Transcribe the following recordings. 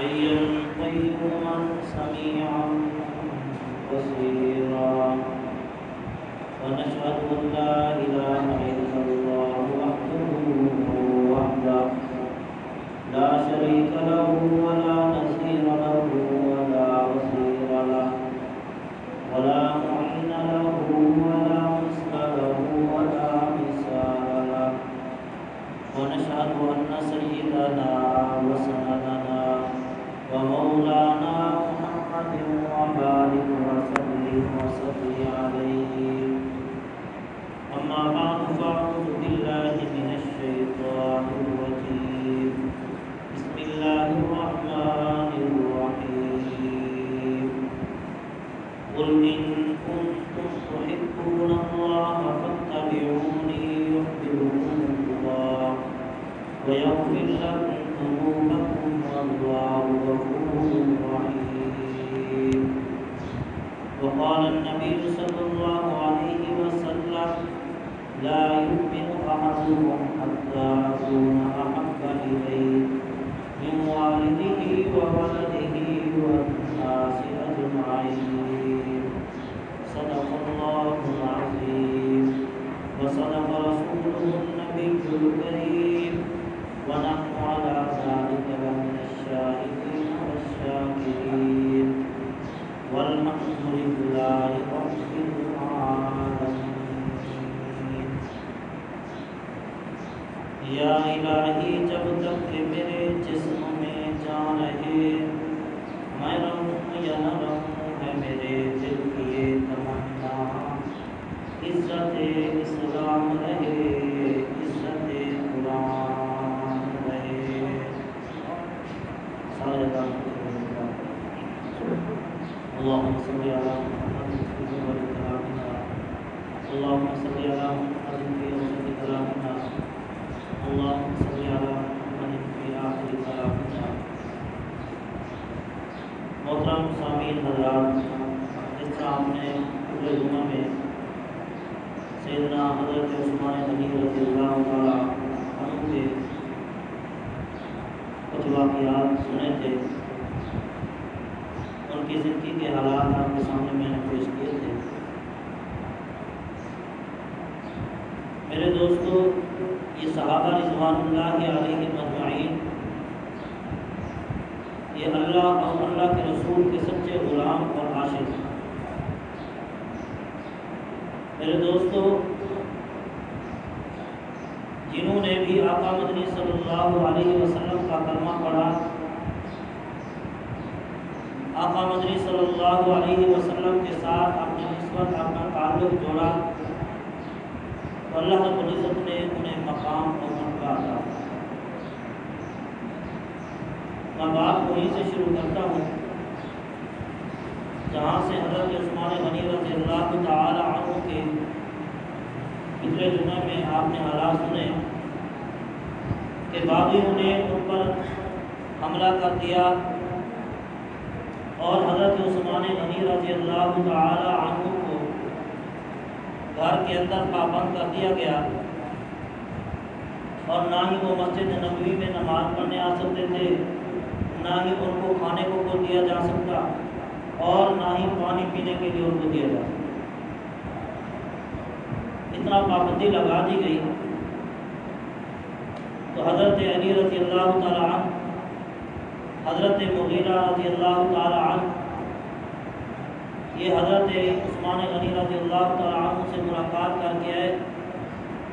حيا قيوما سميعا بصيرا ونشهد أن لا إله إلا الله وحده لا شريك له ولا نظير له ولا وزير له ولا معين له ولا مثل له ولا مثال له ونشهد أن سيدنا وسندنا ومولانا محمد وبارك وسلم عليه أما بعد فأعوذ بالله من الشيطان الرجيم بسم الله الرحمن الرحيم قل إن كنتم تحبون الله فاتبعوني يحببكم الله ويغفر لكم ذنوبكم والله غفور رحيم وقال النبي صلى الله عليه وسلم لا يؤمن أحدكم حتى أكون أحب إليه من والده وولده والناس أجمعين صدق الله العظيم وصدق رسوله النبي الكريم ونحن على ذلك لمن الشاهدين والشاكرين والحمد لله رب العالمين یا الہی جب تک کہ میرے جسم میں جان رہے میں رہوں یا نہ رہوں ہے میرے دل کی یہ تمنا عزت اسلام رہے عزت قرآن رہے سارے اللهم صل على محمد في أول كلامنا اللهم صل على محمد في أول كلامنا اللهم صل على محمد في آخر كلامنا محترم سامعین حضرات، جس طرح ہم نے پورے جمعہ میں سیدنا حضرت عثمان غنی رضی اللہ تعالیٰ عنہ کے کچھ واقعات سنے تھے، ان کی زندگی کے حالات آپ کے سامنے میں نے پیش کیے تھے۔ میرے دوستو، یہ صحابہ رضوان اللہ علیہ مجمعین یہ اللہ اور اللہ کے رسول کے سچے غلام اور عاشق ہیں۔ میرے دوستو، جنہوں نے بھی آقا مدنی صلی اللہ علیہ وسلم کا کلمہ پڑھا، آقا مدنی صلی اللہ علیہ وسلم کے ساتھ اپنی نسبت اپنا تعلق جوڑا تو اللہ رب العزت نے انہیں مقام اور مرتبہ عطا۔ میں بات وہیں سے شروع کرتا ہوں جہاں سے حضرت عثمان غنی رضی اللہ تعالی عنہ کے پچھلے جمعے میں آپ نے حالات سنے کہ باغیوں نے ان پر حملہ کر دیا اور حضرت عثمان غنی رضی اللہ تعالی عنہ کو گھر کے اندر پابند کر دیا گیا اور نہ ہی وہ مسجد نبوی میں نماز پڑھنے آ سکتے تھے، نہ ہی ان کو کھانے کو دیا جا سکتا اور نہ ہی پانی پینے کے لیے ان کو دیا جا سکتا۔ اتنا پابندی لگا دی گئی تو حضرت علی رضی اللہ تعالی عنہ، حضرت مغیرہ رضی اللہ تعالی عنہ یہ حضرت عثمان غنی رضی اللہ تعالی عنہ سے ملاقات کر کے آئے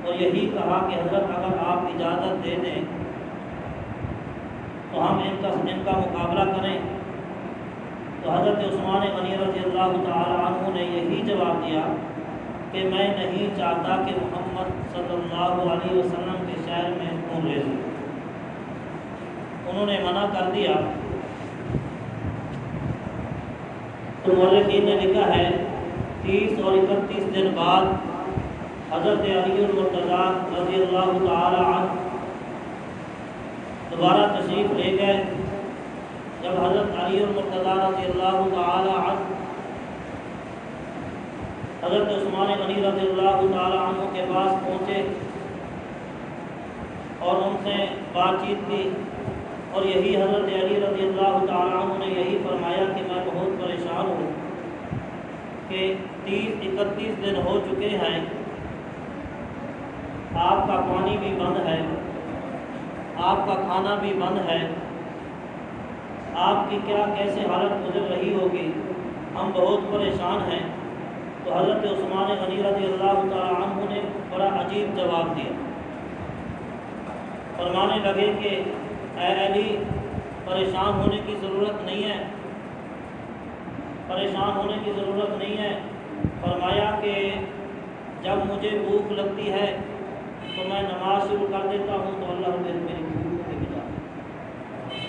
اور یہی کہا کہ حضرت اگر آپ اجازت دے دیں تو ہم ان کا مقابلہ کریں۔ تو حضرت عثمان غنی رضی اللہ تعالی عنہ نے یہی جواب دیا کہ میں نہیں چاہتا کہ محمد صلی اللہ علیہ وسلم کے شہر میں خون ریزی۔ انہوں نے منع کر دیا۔ تو مورخین نے لکھا ہے 30 اور 31 دن بعد حضرت علی المرتضیٰ رضی اللہ تعالی عنہ دوبارہ تشریف لے گئے۔ جب حضرت علی المرتضیٰ رضی اللہ تعالی عنہ حضرت عثمان غنی رضی اللہ تعالی عنہ کے پاس پہنچے اور ان سے بات چیت کی اور یہی حضرت علی رضی اللہ تعالیٰ عنہ نے یہی فرمایا کہ میں بہت پریشان ہوں کہ 30-31 دن ہو چکے ہیں، آپ کا پانی بھی بند ہے، آپ کا کھانا بھی بند ہے، آپ کی کیا کیسے حالت گزر رہی ہوگی، ہم بہت پریشان ہیں۔ تو حضرت عثمان غنی رضی اللہ تعالیٰ عنہ نے بڑا عجیب جواب دیا، فرمانے لگے کہ اے علی، پریشان ہونے کی ضرورت نہیں ہے، پریشان ہونے کی ضرورت نہیں ہے۔ فرمایا کہ جب مجھے بھوک لگتی ہے تو میں نماز شروع کر دیتا ہوں تو اللہ میری بھوک کو مٹا دیتا ہے۔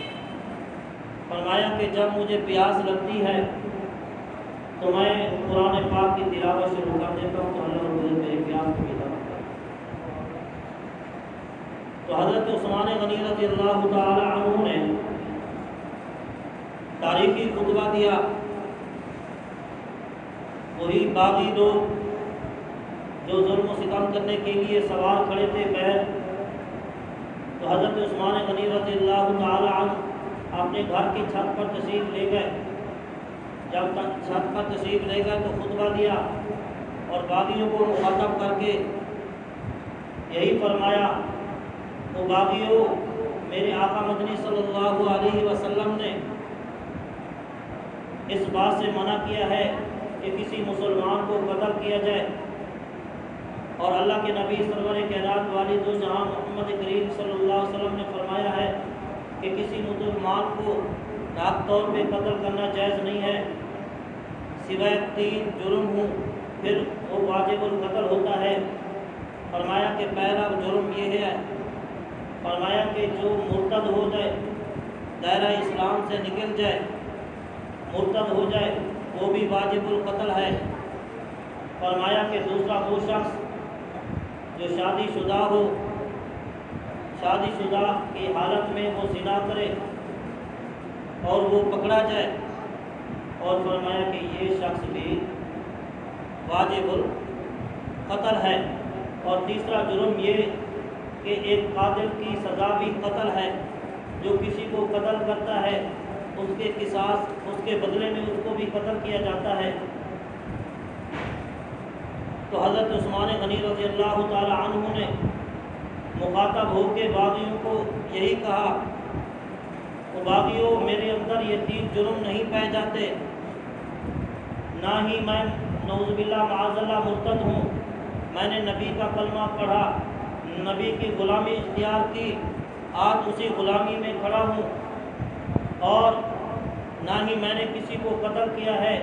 فرمایا کہ جب مجھے پیاس لگتی ہے تو میں قرآن پاک کی تلاوت شروع کر دیتا ہوں تو اللہ میری پیاس کو مٹا دیتا ہے۔ تو حضرت عثمان غنی رضی اللہ تعالی عنہ نے تاریخی خطبہ دیا۔ وہی باغی لوگ جو ظلم و ستم کرنے کے لیے سوار کھڑے تھے بیل، تو حضرت عثمان غنی رضی اللہ تعالی عنہ اپنے گھر کی چھت پر تشریف لے گئے۔ جب چھت پر تشریف لے گئے تو خطبہ دیا اور باغیوں کو مخاطب کر کے یہی فرمایا، وہ باغیوں، میرے آقا مدنی صلی اللہ علیہ وسلم نے اس بات سے منع کیا ہے کہ کسی مسلمان کو قتل کیا جائے، اور اللہ کے نبی سرور کائنات والد و جہاں محمد کریم صلی اللہ علیہ وسلم نے فرمایا ہے کہ کسی مسلمان کو ناحق طور پہ قتل کرنا جائز نہیں ہے، سوائے 3 جرم ہوں پھر وہ واجب القتل ہوتا ہے۔ فرمایا کہ پہلا جرم یہ ہے، فرمایا کہ جو مرتد ہو جائے، دائرہ اسلام سے نکل جائے، مرتد ہو جائے، وہ بھی واجب القتل ہے۔ فرمایا کہ دوسرا وہ شخص جو شادی شدہ ہو، شادی شدہ کی حالت میں وہ زنا کرے اور وہ پکڑا جائے، اور فرمایا کہ یہ شخص بھی واجب القتل ہے۔ اور تیسرا جرم یہ کہ ایک قاتل کی سزا بھی قتل ہے، جو کسی کو قتل کرتا ہے اس کے قصاص، اس کے بدلے میں اس کو بھی قتل کیا جاتا ہے۔ تو حضرت عثمان غنی رضی اللہ تعالی عنہ نے مخاطب ہو کے باغیوں کو یہی کہا، وہ باغیوں، میرے اندر یہ 3 جرم نہیں پائے جاتے، نہ ہی میں نعوذ باللہ معاذ اللہ مرتد ہوں، میں نے نبی کا کلمہ پڑھا، نبی کی غلامی اختیار کی، آج اسی غلامی میں کھڑا ہوں، اور نہ ہی میں نے کسی کو قتل کیا ہے،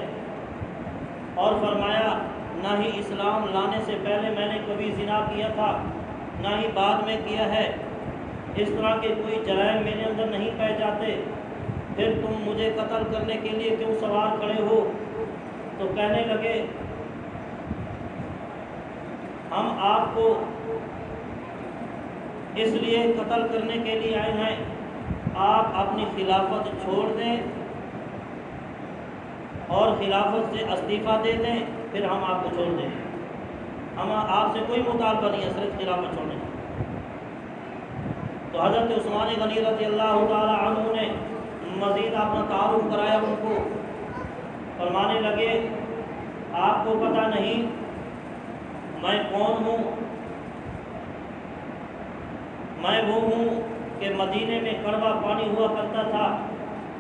اور فرمایا نہ ہی اسلام لانے سے پہلے میں نے کبھی زنا کیا تھا، نہ ہی بعد میں کیا ہے، اس طرح کے کوئی جرائم میرے اندر نہیں پائے جاتے، پھر تم مجھے قتل کرنے کے لیے کیوں سوار کھڑے ہو؟ تو کہنے لگے، ہم آپ کو اس لیے قتل کرنے کے لیے آئے ہیں، آپ اپنی خلافت چھوڑ دیں اور خلافت سے استعفیٰ دے دیں، پھر ہم آپ کو چھوڑ دیں، ہم آپ سے کوئی مطالبہ نہیں ہے، صرف خلافت چھوڑنے۔ تو حضرت عثمان غنی رضی اللہ تعالی عنہ نے مزید اپنا تعارف کرایا ان کو، فرمانے لگے، آپ کو پتہ نہیں میں کون ہوں؟ میں وہ ہوں کہ مدینے میں کڑوا پانی ہوا کرتا تھا،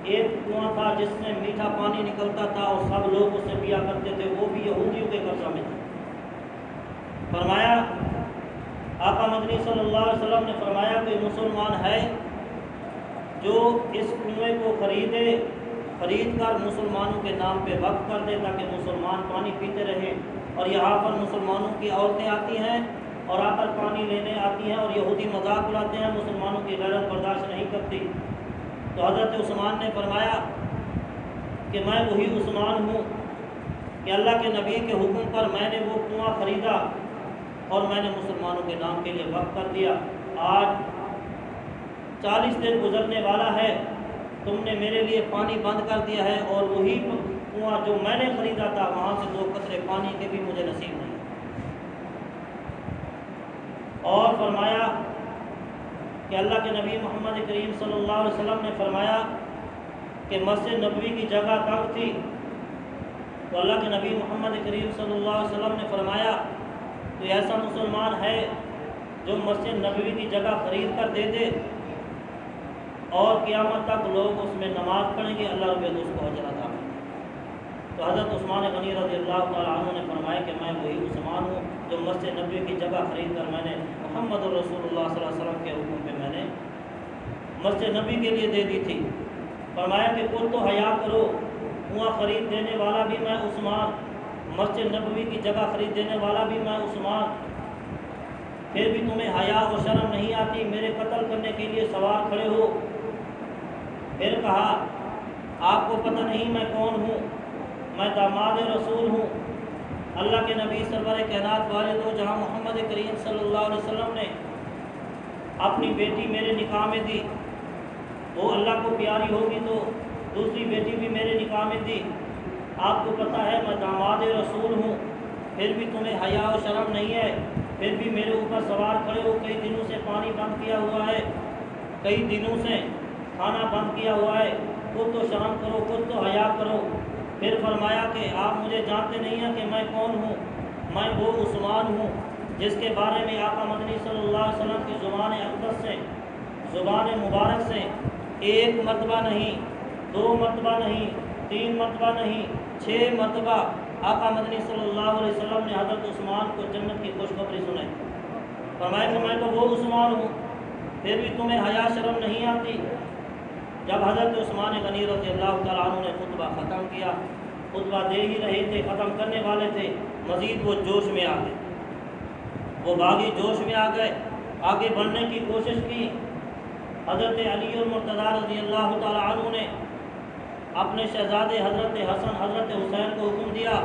ایک کنواں تھا جس سے میٹھا پانی نکلتا تھا اور سب لوگ اس سے پیا کرتے تھے، وہ بھی یہودیوں کے قبضہ میں تھا۔ فرمایا آقا مدنی صلی اللہ علیہ وسلم نے فرمایا کوئی مسلمان ہے جو اس کنویں کو خرید کر مسلمانوں کے نام پہ وقف کر دے تاکہ مسلمان پانی پیتے رہیں، اور یہاں پر مسلمانوں کی عورتیں آتی ہیں اور آ کر پانی لینے آتی ہیں اور یہودی مذاق اڑاتے ہیں، مسلمانوں کی غیرت برداشت نہیں کرتی۔ تو حضرت عثمان نے فرمایا کہ میں وہی عثمان ہوں کہ اللہ کے نبی کے حکم پر میں نے وہ کنواں خریدا اور میں نے مسلمانوں کے نام کے لیے وقف کر دیا، آج 40 دن گزرنے والا ہے، تم نے میرے لیے پانی بند کر دیا ہے، اور وہی کنواں جو میں نے خریدا تھا وہاں سے 2 قطرے پانی کے بھی مجھے نصیب نہیں۔ اور فرمایا کہ اللہ کے نبی محمد کریم صلی اللہ علیہ وسلم نے فرمایا کہ مسجد نبوی کی جگہ تنگ تھی، تو اللہ کے نبی محمد کریم صلی اللہ علیہ وسلم نے فرمایا تو ایسا مسلمان ہے جو مسجد نبوی کی جگہ خرید کر دے دے اور قیامت تک لوگ اس میں نماز پڑھیں گے، اللہ رب العزت اس کو اجر عطا کرے۔ تو حضرت عثمان غنی رضی اللہ تعالیٰ عنہ نے فرمایا کہ میں وہی عثمان ہوں جو مسجد نبوی کی جگہ خرید کر میں نے محمد رسول اللہ صلی اللہ علیہ وسلم کے حکم پہ میں نے مسجد نبی کے لیے دے دی تھی۔ فرمایا کہ کل تو حیا کرو، کنواں خرید دینے والا بھی میں عثمان، مسجد نبوی کی جگہ خرید دینے والا بھی میں عثمان، پھر بھی تمہیں حیا و شرم نہیں آتی، میرے قتل کرنے کے لیے سوار کھڑے ہو۔ پھر کہا آپ کو پتہ نہیں میں کون ہوں؟ میں داماد رسول ہوں۔ اللہ کے نبی سرور کائنات والد و جہاں محمد کریم صلی اللہ علیہ وسلم نے اپنی بیٹی میرے نکاح میں دی، وہ اللہ کو پیاری ہوگی تو دوسری بیٹی بھی میرے نکاح میں دی۔ آپ کو پتہ ہے میں داماد رسول ہوں، پھر بھی تمہیں حیا و شرم نہیں ہے، پھر بھی میرے اوپر سوار کھڑے ہو۔ کئی دنوں سے پانی بند کیا ہوا ہے، کئی دنوں سے کھانا بند کیا ہوا ہے، خود تو شرم کرو، خود تو حیا کرو۔ پھر فرمایا کہ آپ مجھے جانتے نہیں ہیں کہ میں کون ہوں؟ میں وہ عثمان ہوں جس کے بارے میں آقا مدنی صلی اللہ علیہ وسلم کی زبان اقدس سے، زبان مبارک سے ایک مرتبہ نہیں، دو مرتبہ نہیں، تین مرتبہ نہیں، 6 مرتبہ آقا مدنی صلی اللہ علیہ وسلم نے حضرت عثمان کو جنت کی خوشخبری سنائی۔ فرمایا کہ میں تو وہ عثمان ہوں، پھر بھی تمہیں حیا شرم نہیں آتی۔ جب حضرت عثمان غنی رضی اللہ تعالیٰ عنہ نے خطبہ ختم کیا، خطبہ دے ہی رہے تھے، ختم کرنے والے تھے، مزید وہ جوش میں آ گئے، وہ باغی جوش میں آ گئے، آگے بڑھنے کی کوشش کی۔ حضرت علی المرتضیٰ رضی اللہ تعالیٰ عنہ نے اپنے شہزادے حضرت حسن حضرت حسین کو حکم دیا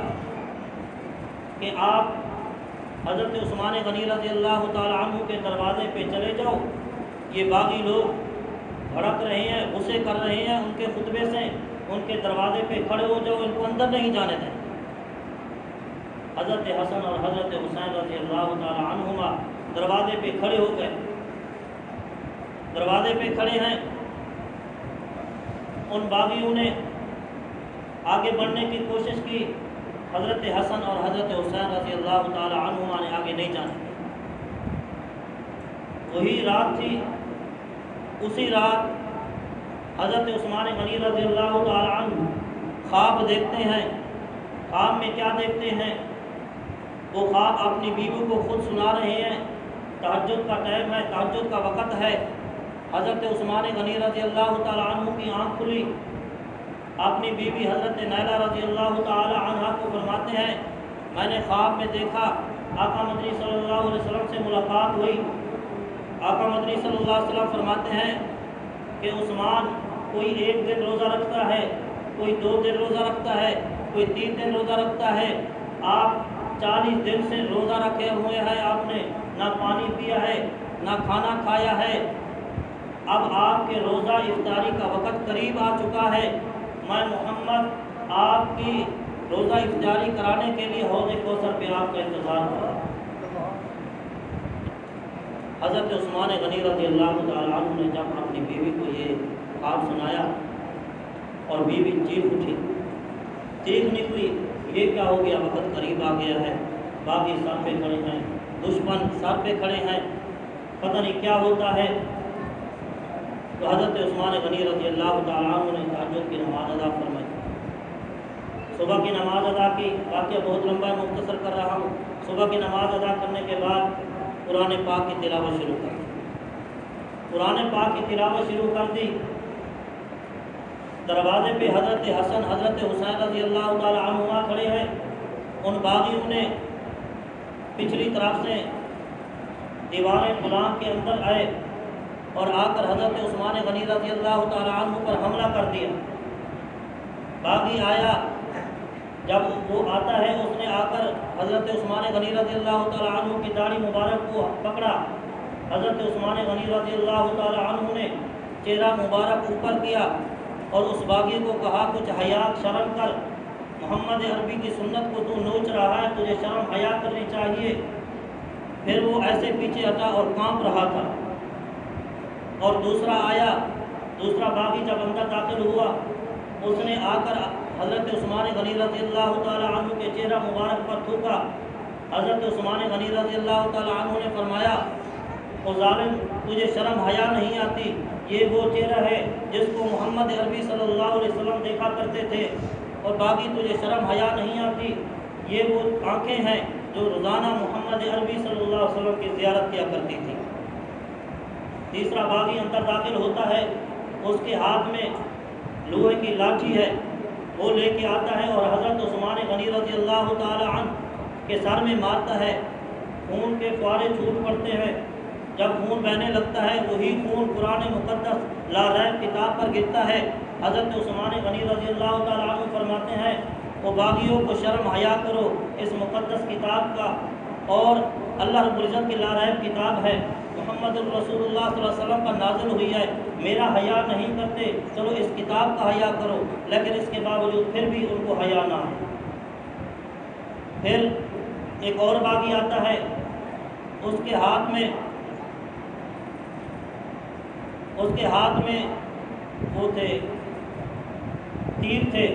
کہ آپ حضرت عثمان غنی رضی اللہ تعالیٰ عنہ کے دروازے پہ چلے جاؤ، یہ باغی لوگ بھڑک رہے ہیں، غصے کر رہے ہیں ان کے خطبے سے، ان کے دروازے پہ کھڑے ہو جاؤ، ان کو اندر نہیں جانے دیں۔ حضرت حسن اور حضرت حسین رضی اللہ تعالیٰ عنہما دروازے پہ کھڑے ہو گئے، دروازے پہ کھڑے ہیں۔ ان باغیوں نے آگے بڑھنے کی کوشش کی، حضرت حسن اور حضرت حسین رضی اللہ تعالیٰ عنہما نے آگے نہیں جانے دیا۔ وہی رات تھی، اسی رات حضرت عثمان غنی رضی اللہ تعالیٰ عنہ خواب دیکھتے ہیں۔ خواب میں کیا دیکھتے ہیں؟ وہ خواب اپنی بیوی کو خود سنا رہے ہیں، تہجد کا ٹائم ہے، تہجد کا وقت ہے۔ حضرت عثمان غنی رضی اللہ تعالیٰ عنہ کی آنکھ کھلی، اپنی بیوی حضرت نیلہ رضی اللہ تعالیٰ عنہ کو فرماتے ہیں میں نے خواب میں دیکھا آقا مدنی صلی اللہ علیہ وسلم سے ملاقات ہوئی۔ آقا مدنی صلی اللہ علیہ وسلم فرماتے ہیں کہ عثمان کوئی 1 دن روزہ رکھتا ہے، کوئی 2 دن روزہ رکھتا ہے، کوئی 3 دن روزہ رکھتا ہے، آپ 40 دن سے روزہ رکھے ہوئے ہیں، آپ نے نہ پانی پیا ہے نہ کھانا کھایا ہے، اب آپ کے روزہ افطاری کا وقت قریب آ چکا ہے، میں محمد آپ کی روزہ افطاری کرانے کے لیے حوض کوثر پہ آپ کا انتظار کر رہا ہوں۔ حضرت عثمان غنی رضی اللہ تعالیٰ عنہ نے جب اپنی بیوی کو یہ خواب سنایا اور بیوی چیخ اٹھی، چیخ نکلی، یہ کیا ہو گیا، وقت قریب آ گیا ہے، باغی سر پہ کھڑے ہیں، دشمن سر پہ کھڑے ہیں، پتہ نہیں کیا ہوتا ہے۔ تو حضرت عثمان غنی رضی اللہ تعالیٰ عنہ نے تہجد کی نماز ادا فرمائی، صبح کی نماز ادا کی۔ واقعہ بہت لمبا ہے، مختصر کر رہا ہوں۔ صبح کی نماز ادا کرنے کے بعد قرآن پاک کی تلاوت شروع کر دی، قرآن پاک کی تلاوت شروع کر دی۔ دروازے پہ حضرت حسن حضرت حسین رضی اللہ تعالیٰ عنہما کھڑے ہیں۔ ان باغیوں نے پچھلی طرف سے دیوار غلام کے اندر آئے اور آ کر حضرت عثمان غنی رضی اللہ تعالیٰ عنہ پر حملہ کر دیا۔ باغی آیا، جب وہ آتا ہے اس نے آ کر حضرت عثمان غنی رضی اللہ تعالیٰ عنہ کی داڑھی مبارک کو پکڑا۔ حضرت عثمان غنی رضی اللہ تعالیٰ عنہ نے چہرہ مبارک اوپر کیا اور اس باغی کو کہا کچھ حیا شرم کر، محمد عربی کی سنت کو تو نوچ رہا ہے، تجھے شرم حیا کرنی چاہیے۔ پھر وہ ایسے پیچھے ہٹا اور کانپ رہا تھا۔ اور دوسرا آیا، دوسرا باغی جب اندر داخل ہوا، اس نے آ کر حضرت عثمان غنی رضی اللہ تعالی عنہ کے چہرہ مبارک پر تھوکا۔ حضرت عثمان غنی رضی اللہ تعالی عنہ نے فرمایا، او ظالم، تجھے شرم حیا نہیں آتی؟ یہ وہ چہرہ ہے جس کو محمد عربی صلی اللہ علیہ وسلم دیکھا کرتے تھے، اور باقی تجھے شرم حیا نہیں آتی؟ یہ وہ آنکھیں ہیں جو روزانہ محمد عربی صلی اللہ علیہ وسلم کی زیارت کیا کرتی تھی۔ تیسرا باغی اندر داخل ہوتا ہے، اس کے ہاتھ میں لوہے کی لاٹھی ہے، وہ لے کے آتا ہے اور حضرت عثمان غنی رضی اللہ تعالی عنہ کے سر میں مارتا ہے۔ خون کے فوارے چھوٹ پڑتے ہیں۔ جب خون بہنے لگتا ہے، وہی خون قرآن مقدس لا ریب کتاب پر گرتا ہے۔ حضرت عثمان غنی رضی اللہ تعالی عنہ فرماتے ہیں، وہ باغیوں کو شرم حیا کرو، اس مقدس کتاب کا اور اللہ رب العزت کی لا ریب کتاب ہے، محمد الرسول اللہ صلی اللہ علیہ وسلم پر نازل ہوئی ہے، میرا حیا نہیں کرتے، چلو اس کتاب کا حیا کرو۔ لیکن اس کے باوجود پھر بھی ان کو حیا نہ ہے۔ پھر ایک اور باغی آتا ہے، اس کے ہاتھ میں وہ تھے، تیر تھے۔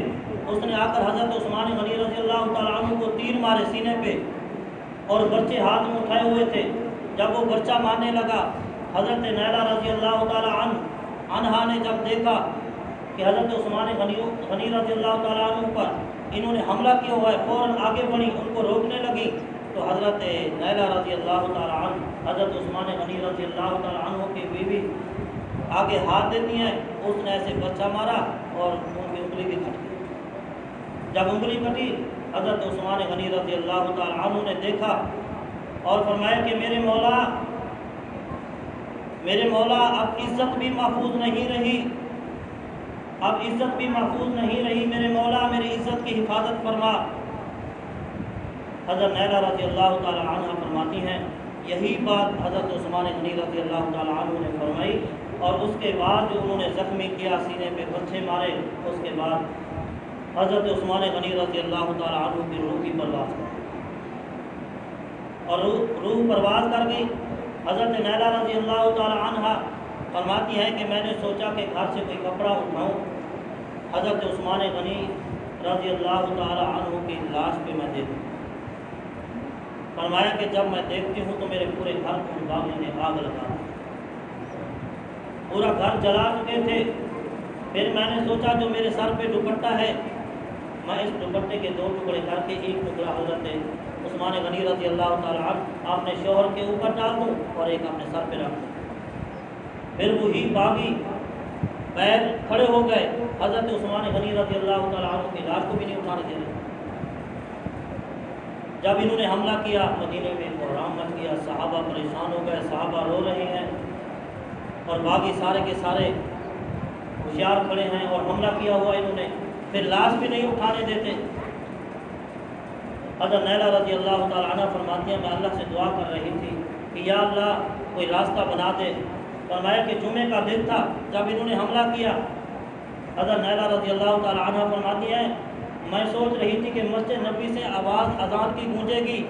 اس نے آ کر حضرت عثمان غنی رضی اللہ تعالیٰ عنہ کو تیر مارے سینے پہ، اور برچے ہاتھ میں اٹھائے ہوئے تھے۔ جب وہ برچہ مارنے لگا، حضرت نیلہ رضی اللہ تعالیٰ عنہا نے جب دیکھا کہ حضرت عثمان غنی رضی اللہ تعالیٰ عنہ پر انہوں نے حملہ کیا ہوا ہے، فوراً آگے بڑھی، ان کو روکنے لگی، تو حضرت نیلہ رضی اللہ تعالیٰ عنہ حضرت عثمان غنی رضی اللہ تعالیٰ عنہ کی بیوی آگے ہاتھ دیتی ہیں، اس نے ایسے برچہ مارا اور ان کی انگلی بھی کٹ گئی۔ جب انگلی کٹی، حضرت عثمان غنی رضی اللہ تعالیٰ عنہ نے دیکھا اور فرمایا کہ میرے مولا اب عزت بھی محفوظ نہیں رہی، اب عزت بھی محفوظ نہیں رہی، میرے مولا میری عزت کی حفاظت فرما۔ حضرت نیلہ رضی اللہ تعالیٰ عنہ فرماتی ہیں، یہی بات حضرت عثمان غنی رضی اللہ تعالیٰ عنہ نے فرمائی، اور اس کے بعد جو انہوں نے زخمی کیا، سینے پہ برچے مارے، اس کے بعد حضرت عثمان غنی رضی اللہ تعالیٰ عنہ کی روح کی پرواز کر گئی، اور روح پرواز کر گئی۔ حضرت نیلہ رضی اللہ تعالیٰ عنہ فرماتی ہے کہ میں نے سوچا کہ گھر سے کوئی کپڑا اٹھاؤں، حضرت عثمان غنی رضی اللہ تعالیٰ عنہ کی لاش پہ میں دیکھوں۔ فرمایا کہ جب میں دیکھتی ہوں تو میرے پورے گھر کو باغیوں نے آگ لگا دی، پورا گھر جلا چکے تھے۔ پھر میں نے سوچا جو میرے سر پہ دوپٹہ ہے، میں اس دوپٹے کے 2 ٹکڑے کر کے ایک ٹکڑا حضرت عثمان غنی رضی اللہ تعالیٰ عنہ اپنے شوہر کے اوپر ڈال دوں اور ایک اپنے سر پہ رکھ دوں۔ پھر وہی باغی پیر کھڑے ہو گئے، حضرت عثمان غنی رضی اللہ تعالیٰ عنہ کی لاش کو بھی نہیں اٹھانے دے رہے۔ جب انہوں نے حملہ کیا، مدینے میں بحران مچ گیا، صحابہ پریشان ہو گئے، صحابہ رو رہے ہیں، اور باغی سارے کے سارے ہوشیار کھڑے ہیں اور حملہ کیا ہوا انہوں نے، پھر لاش بھی نہیں اٹھانے دیتے۔ حضرت نیلہ رضی اللہ تعالیٰ عنہ فرماتی ہیں، میں اللہ سے دعا کر رہی تھی کہ یا اللہ کوئی راستہ بنا دے۔ فرمایا کہ جمعے کا دن تھا جب انہوں نے حملہ کیا۔ حضرت نیلہ رضی اللہ تعالیٰ عنہ فرماتی ہیں، میں سوچ رہی تھی کہ مسجد نبی سے آواز اذان کی گونجے گی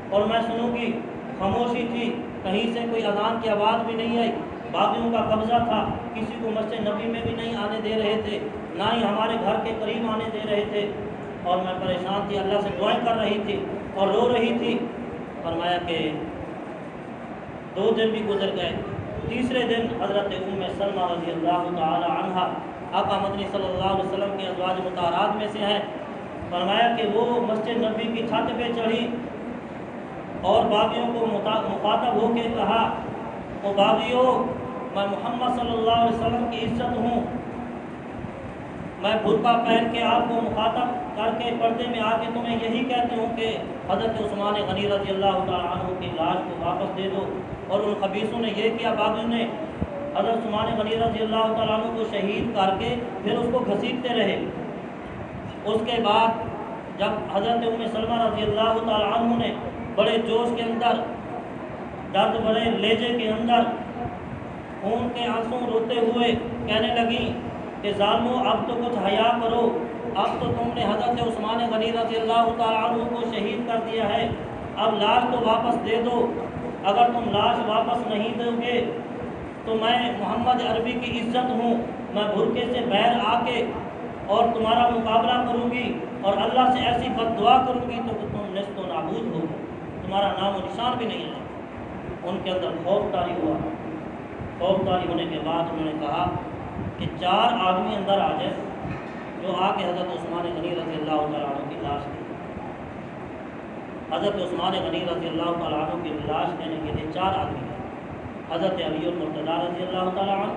اور میں سنوں گی، خاموشی تھی، کہیں سے کوئی اذان کی آواز بھی نہیں آئی۔ باغیوں کا قبضہ تھا، کسی کو مسجد نبی میں بھی نہیں آنے دے رہے تھے، نہ ہی ہمارے گھر کے قریب آنے دے رہے تھے، اور میں پریشان تھی، اللہ سے دعائیں کر رہی تھی اور رو رہی تھی۔ فرمایا کہ 2 دن بھی گزر گئے۔ تیسرے دن حضرت ام سلمہ رضی اللہ تعالی عنہ آقا مدنی صلی اللہ علیہ وسلم کے ازواج مطہرات میں سے ہیں۔ فرمایا کہ وہ مسجد نبی کی چھت پہ چڑھی اور باغیوں کو مخاطب ہو کے کہا، او باغیوں، میں محمد صلی اللہ علیہ وسلم کی عزت ہوں، میں برقع پہن کے آپ کو مخاطب کر کے پردے میں آ کے تمہیں یہی کہتی ہوں کہ حضرت عثمان غنی رضی اللہ تعالیٰ عنہ کی لاش کو واپس دے دو۔ اور ان خبیثوں نے یہ کیا، باغیوں نے حضرت عثمان غنی رضی اللہ تعالیٰ عنہ کو شہید کر کے پھر اس کو گھسیٹتے رہے۔ اس کے بعد جب حضرت ام سلمہ رضی اللہ تعالیٰ عنہ نے بڑے جوش کے اندر، درد بڑے لیجے کے اندر، خون کے آنسوں روتے ہوئے کہنے لگی کہ ظالمو، اب تو کچھ حیا کرو، اب تو تم نے حضرت عثمان غنی رضی اللہ تعالیٰ عنہ کو شہید کر دیا ہے، اب لاش تو واپس دے دو، اگر تم لاش واپس نہیں دو گے تو میں محمد عربی کی عزت ہوں، میں بھرکے سے بیر آ کے اور تمہارا مقابلہ کروں گی اور اللہ سے ایسی بد دعا کروں گی تو تم نیست و نابود ہو، تمہارا نام و نشان بھی نہیں ہے۔ ان کے اندر خوف طاری ہوا۔ خوف طاری ہونے کے بعد انہوں نے کہا کہ 4 آدمی اندر آ جائے، جو آ کے حضرت عثمان غنی رضی اللہ تعالیٰ عنہ کی لاش دی۔ حضرت عثمان غنی رضی اللہ تعالیٰ عنہ کی لاش دینے کے لیے 4 آدمی ہیں، حضرت علی المرتضیٰ رضی اللہ تعالیٰ عنہ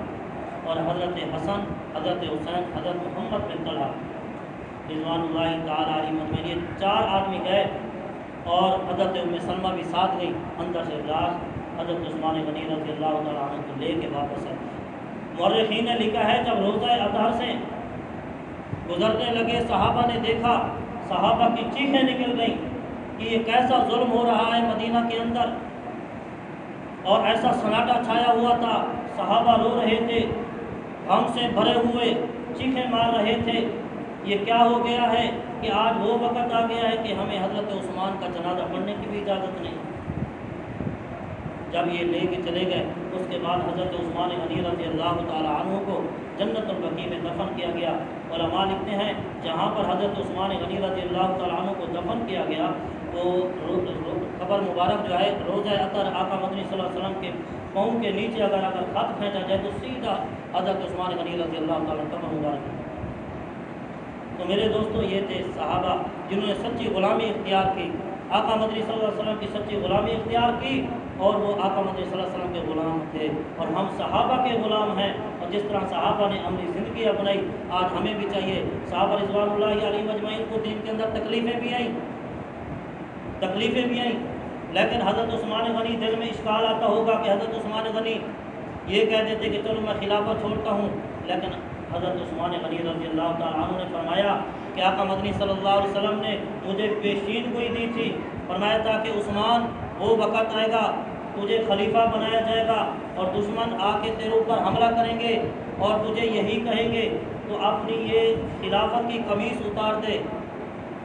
اور حضرت حسن، حضرت حسین، حضرت محمد بن طلحہ رضوان اللہ تعالیٰ علیہ مجمعین۔ یہ 4 آدمی گئے اور حضرت ام سلمہ بھی ساتھ گئی۔ اندر سے لاش حضرت عثمان غنی رضی اللہ تعالیٰ عنہ کو لے کے واپس آئے۔ مورخین نے لکھا ہے جب روضہ اطہر سے گزرنے لگے، صحابہ نے دیکھا، صحابہ کی چیخیں نکل گئیں کہ یہ کیسا ظلم ہو رہا ہے مدینہ کے اندر، اور ایسا سناٹا چھایا ہوا تھا، صحابہ رو رہے تھے، غم سے بھرے ہوئے چیخیں مار رہے تھے۔ یہ کیا ہو گیا ہے کہ آج وہ وقت آ گیا ہے کہ ہمیں حضرت عثمان کا جنازہ پڑھنے کی بھی اجازت نہیں۔ جب یہ لے کے چلے گئے، اس کے بعد حضرت عثمان غنی رضی اللہ تعالیٰ عنہ کو جنت البقیع میں دفن کیا گیا۔ علماء لکھتے ہیں جہاں پر حضرت عثمان غنی رضی اللہ تعالیٰ عنہ کو دفن کیا گیا، وہ قبر مبارک جو ہے روضہ اطہر آقا مدنی صلی اللہ علیہ وسلم کے پاؤں کے نیچے اگر خط کھینچا جائے تو سیدھا حضرت عثمان غنی رضی اللہ تعالیٰ قبر مبارک ہے۔ تو میرے دوستو، یہ تھے صحابہ جنہوں نے سچی غلامی اختیار کی، آقا مدنی صلی اللہ علیہ وسلم کی سچی غلامی اختیار کی، اور وہ آقا مدنی صلی اللہ علیہ وسلم کے غلام تھے، اور ہم صحابہ کے غلام ہیں۔ اور جس طرح صحابہ نے عملی زندگی اپنائی، آج ہمیں بھی چاہیے۔ صحابہ رضوان اللہ علیہ مجمعین کو دین کے اندر تکلیفیں بھی آئیں، لیکن حضرت عثمان غنی دل میں اشکال آتا ہوگا کہ حضرت عثمان غنی یہ کہہ دیتے کہ چلو میں خلافت چھوڑتا ہوں، لیکن حضرت عثمان غنی رضی اللہ تعالیٰ عنہ نے فرمایا کہ آقا مدنی صلی اللہ علیہ وسلم نے مجھے پیشین گوئی دی تھی، فرمایا تھا کہ عثمان وہ وقت آئے گا تجھے خلیفہ بنایا جائے گا اور دشمن آ کے تیرے اوپر حملہ کریں گے اور تجھے یہی کہیں گے تو اپنی یہ خلافت کی قمیص اتار دے۔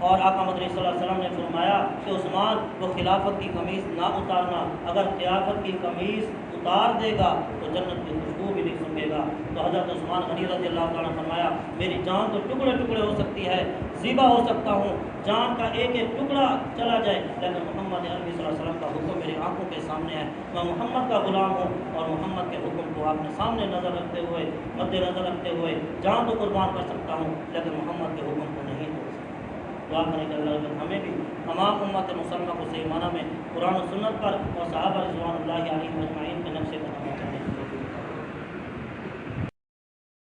اور آقا مدنی صلی اللہ علیہ وسلم نے فرمایا کہ عثمان وہ خلافت کی قمیص نہ اتارنا، اگر خلافت کی قمیص اتار دے گا تو جنت کی خوشبو بھی نہیں سنگے گا۔ تو حضرت عثمان غنی رضی اللہ تعالیٰ نے فرمایا میری جان تو ٹکڑے ٹکڑے ہو سکتی ہے، ذبح ہو سکتا ہوں، جان کا ایک ایک ٹکڑا چلا جائے، لیکن محمد عربی صلی اللہ علیہ وسلم کا حکم میری آنکھوں کے سامنے ہے، میں محمد کا غلام ہوں اور محمد کے حکم کو آپ نے سامنے نظر رکھتے ہوئے، مد نظر رکھتے ہوئے جان تو قربان کر سکتا ہوں لیکن محمد کے حکم کو نہیں توڑ سکتا۔ دعا کریں کہ اللہ ہمیں بھی تمام امت مسلمہ کو صحیح معنی میں قرآن و سنت پر اور صحابہ رضوان اللہ علیہ مجمعین کے نقش قدم پر چلنے